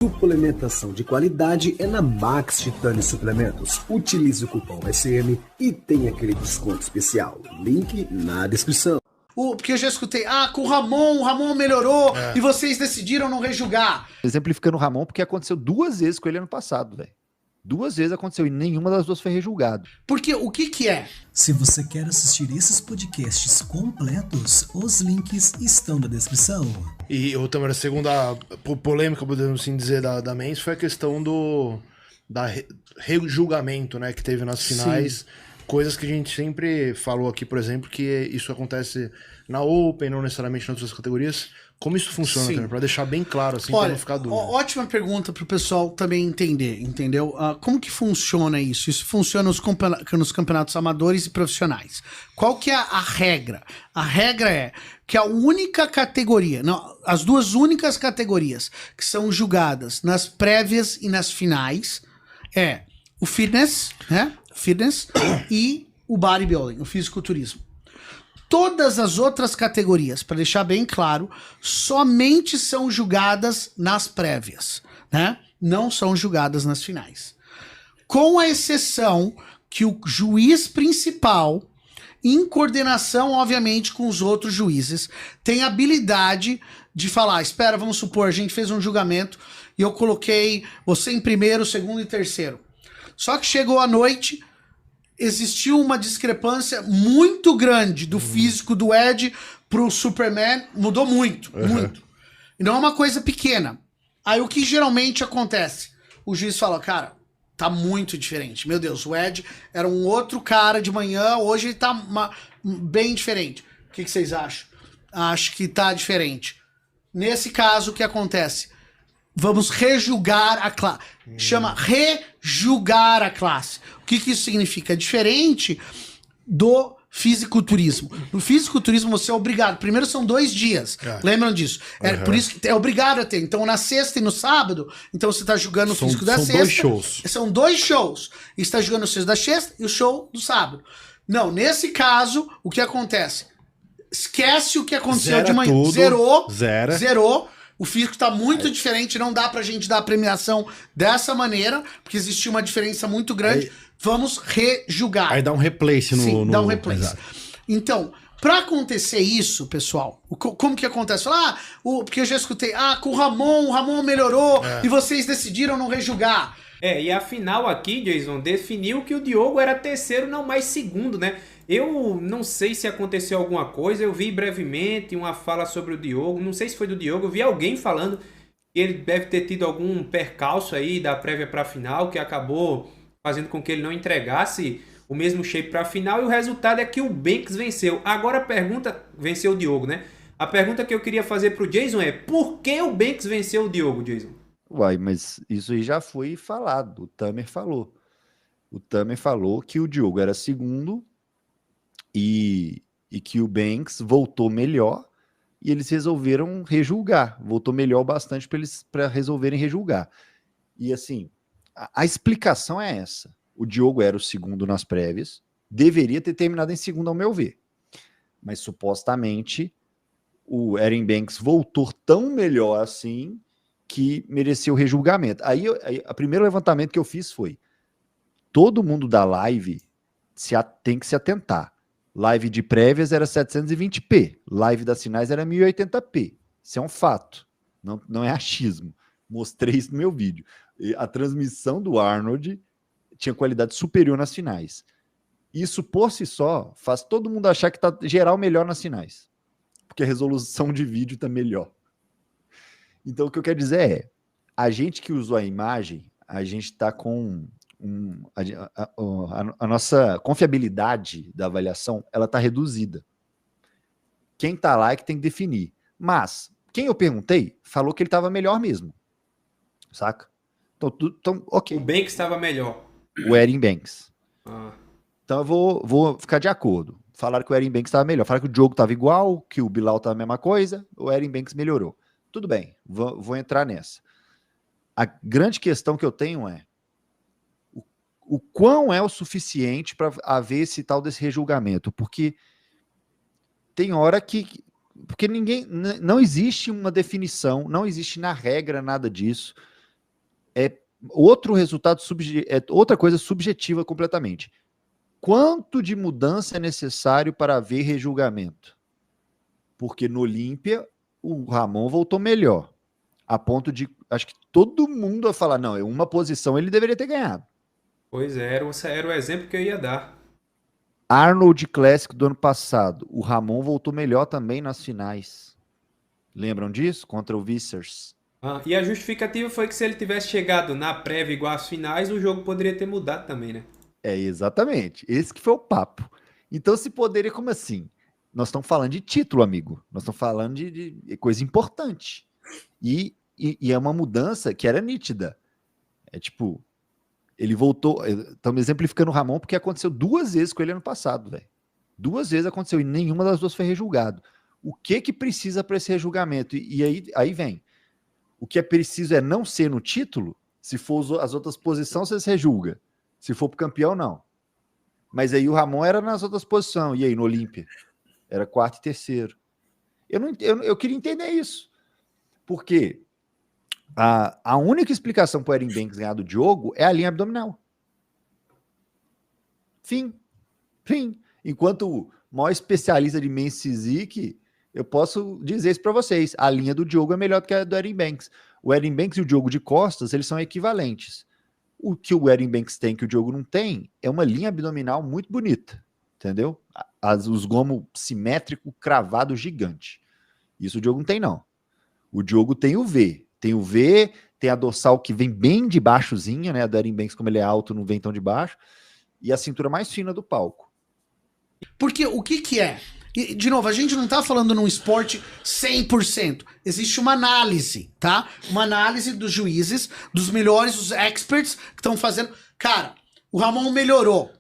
Suplementação de qualidade é na Max Titânio Suplementos. Utilize o cupom SM e tem aquele desconto especial. Link na descrição. Porque eu já escutei, com o Ramon melhorou e vocês decidiram não rejugar. Exemplificando o Ramon, porque aconteceu 2 vezes com ele ano passado, velho. 2 vezes aconteceu e nenhuma das 2 foi rejulgado. Porque o que é? Se você quer assistir esses podcasts completos, os links estão na descrição. E também a segunda polêmica, podemos assim dizer, da Men's foi a questão da rejulgamento, né, que teve nas finais. Sim. Coisas que a gente sempre falou aqui, por exemplo, que isso acontece na Open, não necessariamente em outras categorias. Como isso funciona, para deixar bem claro, assim, para não ficar dúvida. Ótima pergunta para o pessoal também entender, entendeu? Como que funciona isso? Isso funciona nos campeonatos amadores e profissionais. Qual que é a regra? A regra é que a única categoria, não, as 2 únicas categorias que são julgadas nas prévias e nas finais é o fitness, né? Fitness e o bodybuilding, o fisiculturismo. Todas as outras categorias, para deixar bem claro, somente são julgadas nas prévias, né? Não são julgadas nas finais. Com a exceção que o juiz principal, em coordenação, obviamente, com os outros juízes, tem habilidade de falar, espera, vamos supor, a gente fez um julgamento e eu coloquei você em primeiro, segundo e terceiro. Só que chegou a noite, existiu uma discrepância muito grande do físico do Ed pro Superman, mudou muito. E não é uma coisa pequena. Aí o que geralmente acontece? O juiz fala, cara, tá muito diferente. Meu Deus, o Ed era um outro cara de manhã, hoje ele tá bem diferente. O que vocês acham? Acho que tá diferente. Nesse caso, o que acontece? Vamos rejulgar a classe. Chama rejulgar a classe. O que isso significa? É diferente do fisiculturismo. No fisiculturismo você é obrigado. Primeiro são 2 dias. Lembram disso? Por isso que é obrigado a ter. Então na sexta e no sábado, então você está julgando o físico da sexta. São 2 shows. São 2 shows. E está jogando o físico da sexta e o show do sábado. Não, nesse caso, o que acontece? Esquece o que aconteceu de manhã. Zerou. O físico está muito diferente, não dá pra gente dar a premiação dessa maneira, porque existiu uma diferença muito grande. Vamos rejulgar. Aí dá um replace no... Sim, dá um replace. Exato. Então, pra acontecer isso, pessoal, como que acontece? Porque eu já escutei, com o Ramon melhorou e vocês decidiram não rejulgar. E a final aqui, Jason, definiu que o Diogo era terceiro, não mais segundo, né? Eu não sei se aconteceu alguma coisa, eu vi brevemente uma fala sobre o Diogo, não sei se foi do Diogo, eu vi alguém falando que ele deve ter tido algum percalço aí da prévia para a final, que acabou fazendo com que ele não entregasse o mesmo shape para a final, e o resultado é que o Banks venceu. Agora a pergunta, venceu o Diogo, né? A pergunta que eu queria fazer pro Jason é, por que o Banks venceu o Diogo, Jason? Uai, mas isso aí já foi falado, o Tamer falou. O Tamer falou que o Diogo era segundo, e que o Banks voltou melhor e eles resolveram rejulgar. Voltou melhor bastante para resolverem rejulgar. E assim, a explicação é essa. O Diogo era o segundo nas prévias, deveria ter terminado em segundo ao meu ver. Mas supostamente o Aaron Banks voltou tão melhor assim que mereceu rejulgamento. Aí o primeiro levantamento que eu fiz foi, todo mundo da live tem que se atentar. Live de prévias era 720p, live das finais era 1080p. Isso é um fato, não é achismo. Mostrei isso no meu vídeo. A transmissão do Arnold tinha qualidade superior nas finais. Isso por si só faz todo mundo achar que tá geral melhor nas finais, porque a resolução de vídeo tá melhor. Então o que eu quero dizer é, a gente que usou a imagem, a gente tá com... a nossa confiabilidade da avaliação, ela está reduzida. Quem está lá é que tem que definir. Mas, quem eu perguntei, falou que ele estava melhor mesmo. Saca? Então, ok. O Banks estava melhor. O Aaron Banks. Então eu vou ficar de acordo. Falaram que o Aaron Banks estava melhor. Falaram que o Diogo estava igual, que o Bilal estava a mesma coisa, o Aaron Banks melhorou. Tudo bem, vou entrar nessa. A grande questão que eu tenho é o quão é o suficiente para haver esse tal desse rejulgamento, porque tem hora que... Porque não existe uma definição, não existe na regra nada disso. outro resultado, outra coisa subjetiva completamente. Quanto de mudança é necessário para haver rejulgamento? Porque no Olímpia, o Ramon voltou melhor. A ponto de, acho que todo mundo vai falar, não, uma posição ele deveria ter ganhado. Pois é, era o exemplo que eu ia dar. Arnold Classic do ano passado, o Ramon voltou melhor também nas finais. Lembram disso? Contra o Vicers. E a justificativa foi que se ele tivesse chegado na prévia igual às finais, o jogo poderia ter mudado também, né? Exatamente. Esse que foi o papo. Então se poderia, como assim? Nós estamos falando de título, amigo. Nós estamos falando de coisa importante. E é uma mudança que era nítida. É tipo, ele voltou... Estamos exemplificando o Ramon porque aconteceu 2 vezes com ele ano passado, velho. 2 vezes aconteceu e nenhuma das 2 foi rejulgado. O que precisa para esse rejulgamento? E aí vem. O que é preciso é não ser no título. Se for as outras posições, você se rejulga. Se for pro campeão, não. Mas aí o Ramon era nas outras posições. E aí no Olímpia? Era 4º e 3º. Eu queria entender isso. Porque a única explicação para o Erin Banks ganhar do Diogo é a linha abdominal. Fim. Enquanto o maior especialista de men's physique, eu posso dizer isso para vocês. A linha do Diogo é melhor do que a do Erin Banks. O Erin Banks e o Diogo de costas, eles são equivalentes. O que o Erin Banks tem, que o Diogo não tem, é uma linha abdominal muito bonita. Entendeu? Os gomos simétrico, cravado, gigante. Isso o Diogo não tem, não. O Diogo tem o V. Tem a dorsal que vem bem de baixozinha, né? A do Erin Banks, como ele é alto, não vem tão de baixo. E a cintura mais fina do palco. Porque o que é? E, de novo, a gente não tá falando num esporte 100%. Existe uma análise, tá? Uma análise dos juízes, dos melhores, dos experts que estão fazendo. Cara, o Ramon melhorou.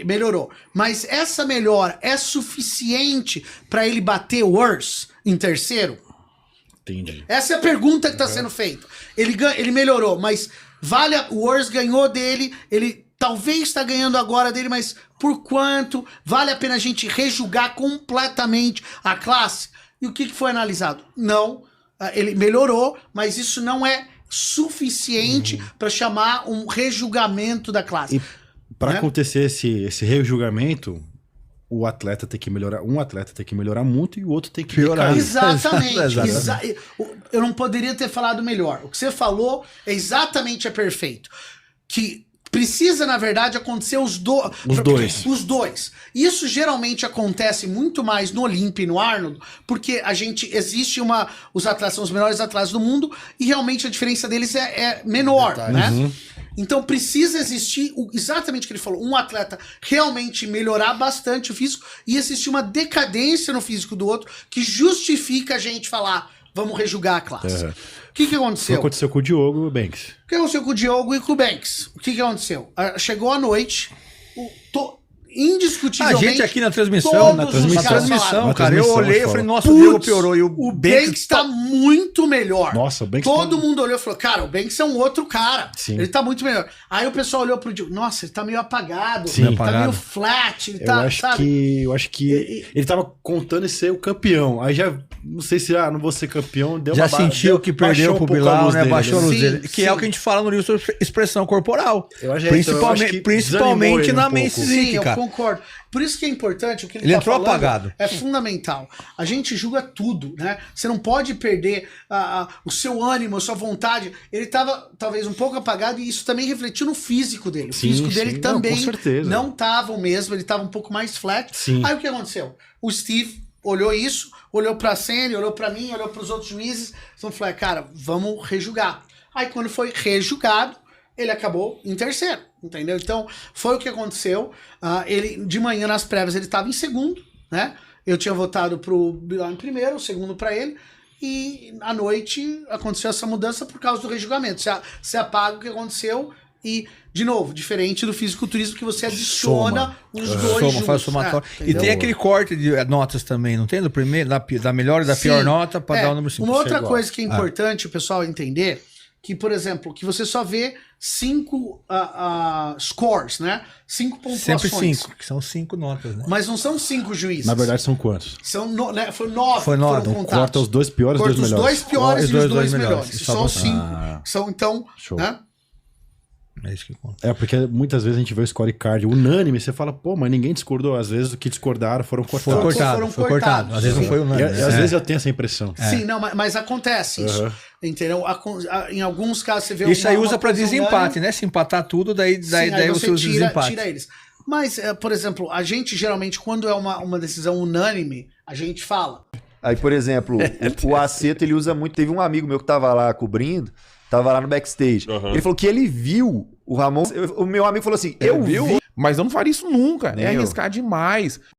Melhorou. Mas essa melhora é suficiente para ele bater o Urs em 3º? Entendi. Essa é a pergunta que está sendo feita. Ele melhorou, mas o Urs ganhou dele, ele talvez está ganhando agora dele, mas por quanto? Vale a pena a gente rejulgar completamente a classe? E o que foi analisado? Não, ele melhorou, mas isso não é suficiente para chamar um rejulgamento da classe. E para acontecer esse rejulgamento, o atleta tem que melhorar, um atleta tem que melhorar muito e o outro tem que piorar. Exatamente. Eu não poderia ter falado melhor. O que você falou é exatamente perfeito. Que precisa, na verdade, acontecer os dois. Isso geralmente acontece muito mais no Olímpia e no Arnold, porque existe os atletas são os melhores atletas do mundo e realmente a diferença deles é menor, né? Então precisa existir exatamente o que ele falou, um atleta realmente melhorar bastante o físico e existir uma decadência no físico do outro que justifica a gente falar, vamos rejulgar a classe. O que aconteceu? O que aconteceu com o Diogo e o Banks? O que aconteceu com o Diogo e com o Banks? O que aconteceu? Chegou a noite, indiscutivelmente... A gente aqui na transmissão, cara, eu olhei e falei, nossa, o Diogo piorou. E o Banks tá muito melhor. Nossa, o Banks... Todo mundo olhou e falou, cara, o Banks é um outro cara. Sim. Ele tá muito melhor. Aí o pessoal olhou pro Diogo, nossa, ele tá meio apagado. Sim, tá meio flat. Ele tá, eu acho que ele tava contando em ser o campeão. Aí já, não sei se, não vou ser campeão. Já sentiu que perdeu pro Bilal, né? Baixou a luz dele. Que sim. é o que a gente fala no livro sobre expressão corporal. Eu acho Principalmente na men's physique, cara. Eu concordo. Por isso que é importante o que ele tá entrou falando, apagado. É fundamental. A gente julga tudo, né? Você não pode perder o seu ânimo, a sua vontade. Ele estava talvez um pouco apagado e isso também refletiu no físico dele. O físico dele também não estava o mesmo, ele estava um pouco mais flat. Sim. Aí o que aconteceu? O Steve olhou isso, olhou pra Sandy, olhou pra mim, olhou pros outros juízes, então falou, cara, vamos rejulgar. Aí quando foi rejulgado, ele acabou em 3º, entendeu? Então, foi o que aconteceu. Ele, de manhã, nas prévias, ele estava em 2º, né? Eu tinha votado pro Bilal em 1º, o 2º para ele. E, à noite, aconteceu essa mudança por causa do rejulgamento. Você apaga o que aconteceu e, de novo, diferente do fisiculturismo que você adiciona os dois juntos. Faz somatório. E tem aquele corte de notas também, não tem? Do primeiro, da melhor e da pior nota para dar o número 5. Uma outra coisa que é importante o pessoal entender... Que, por exemplo, que você só vê 5 scores, né? 5 pontuações. Sempre 5, que são 5 notas, né? Mas não são 5 juízes. Na verdade, são quantos? São foi 9. Foi 9. Então, corta os 2 piores e os 2 melhores. Os 2 piores e os 2 melhores. São 5. Show. São, então, Show. né? É isso que conta. É, porque muitas vezes a gente vê o scorecard unânime, você fala, pô, mas ninguém discordou. Às vezes o que discordaram foram cortados. Foi cortado. Às vezes não foi unânime. E às vezes eu tenho essa impressão. Sim, não, mas acontece isso. Entendeu? Em alguns casos você vê Isso aí usa pra desempate, né? Se empatar tudo, daí você usa o desempate. Tira eles. Mas, por exemplo, a gente geralmente, quando é uma decisão unânime, a gente fala. Aí, por exemplo, o Aceto, ele usa muito. Teve um amigo meu que tava lá cobrindo, tava lá no backstage. Ele falou que ele viu o Ramon. O meu amigo falou assim: eu vi. Mas eu não faria isso nunca. Nem é eu. arriscar demais.